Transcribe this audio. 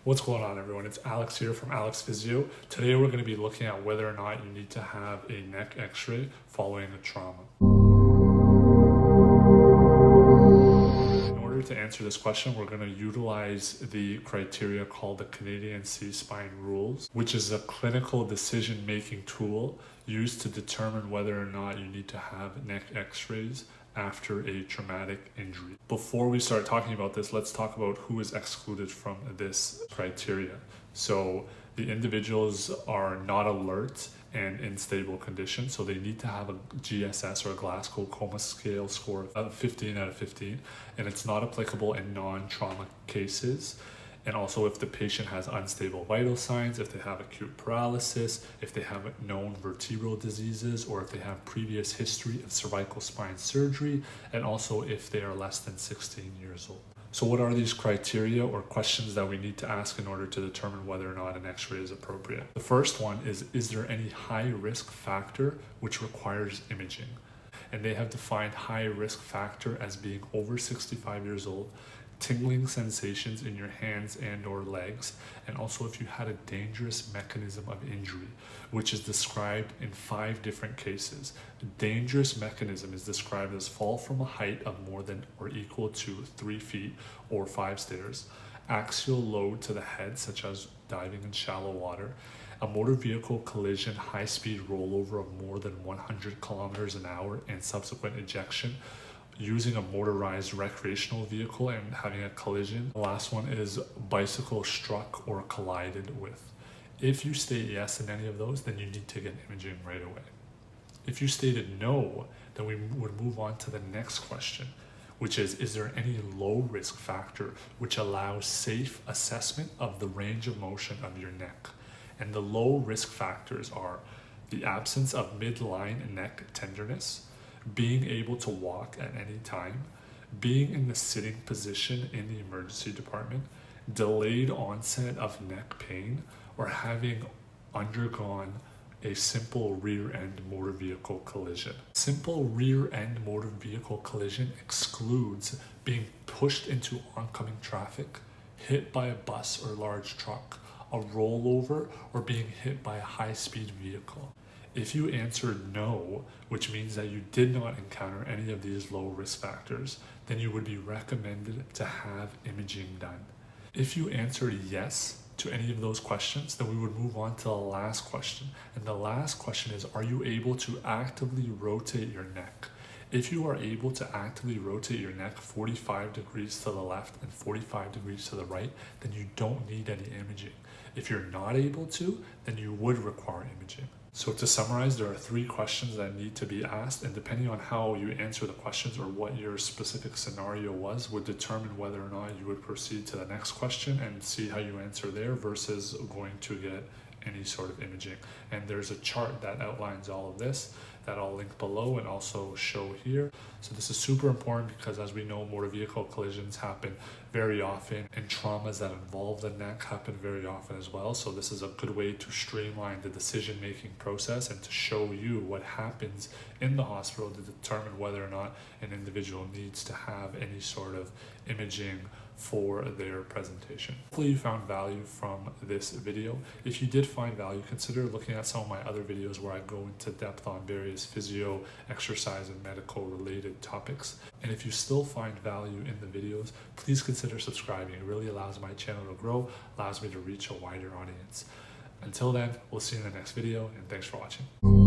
What's going on, everyone? It's Alex here from Alex Physio. Today we're going to be looking at whether or not you need to have a neck x-ray following a trauma. In order to answer this question, we're going to utilize the criteria called the Canadian C-Spine Rules, which is a clinical decision-making tool used to determine whether or not you need to have neck x-rays after a traumatic injury. Before we start talking about this, let's talk about who is excluded from this criteria. So the individuals are not alert and in stable condition, so they need to have a GSS or a Glasgow Coma Scale score of 15 out of 15, and it's not applicable in non-trauma cases. And also if the patient has unstable vital signs, if they have acute paralysis, if they have known vertebral diseases, or if they have previous history of cervical spine surgery, and also if they are less than 16 years old. So what are these criteria or questions that we need to ask in order to determine whether or not an x-ray is appropriate? The first one is there any high risk factor which requires imaging? And they have defined high risk factor as being over 65 years old, tingling sensations in your hands and or legs, and also if you had a dangerous mechanism of injury, which is described in 5 different cases. A dangerous mechanism is described as fall from a height of more than or equal to 3 feet or 5 stairs, axial load to the head such as diving in shallow water, a motor vehicle collision high-speed rollover of more than 100 kilometers an hour and subsequent ejection, using a motorized recreational vehicle and having a collision. The last one is bicycle struck or collided with. If you state yes in any of those, then you need to get imaging right away. If you stated no, then we would move on to the next question, which is there any low risk factor which allows safe assessment of the range of motion of your neck? And the low risk factors are the absence of midline neck tenderness, being able to walk at any time, being in the sitting position in the emergency department, delayed onset of neck pain, or having undergone a simple rear-end motor vehicle collision. Simple rear-end motor vehicle collision excludes being pushed into oncoming traffic, hit by a bus or large truck, a rollover, or being hit by a high-speed vehicle. If you answered no, which means that you did not encounter any of these low risk factors, then you would be recommended to have imaging done. If you answered yes to any of those questions, then we would move on to the last question. And the last question is, are you able to actively rotate your neck? If you are able to actively rotate your neck 45 degrees to the left and 45 degrees to the right, then you don't need any imaging. If you're not able to, then you would require imaging. So to summarize, there are 3 questions that need to be asked, and depending on how you answer the questions or what your specific scenario was would determine whether or not you would proceed to the next question and see how you answer there versus going to get any sort of imaging. And there's a chart that outlines all of this that I'll link below and also show here. So this is super important because, as we know, motor vehicle collisions happen very often, and traumas that involve the neck happen very often as well. So this is a good way to streamline the decision-making process and to show you what happens in the hospital to determine whether or not an individual needs to have any sort of imaging for their presentation. Hopefully you found value from this video. If you did find value, consider looking at some of my other videos where I go into depth on various physio, exercise, and medical related topics. And if you still find value in the videos, please consider subscribing. It really allows my channel to grow, allows me to reach a wider audience. Until then, we'll see you in the next video, and thanks for watching.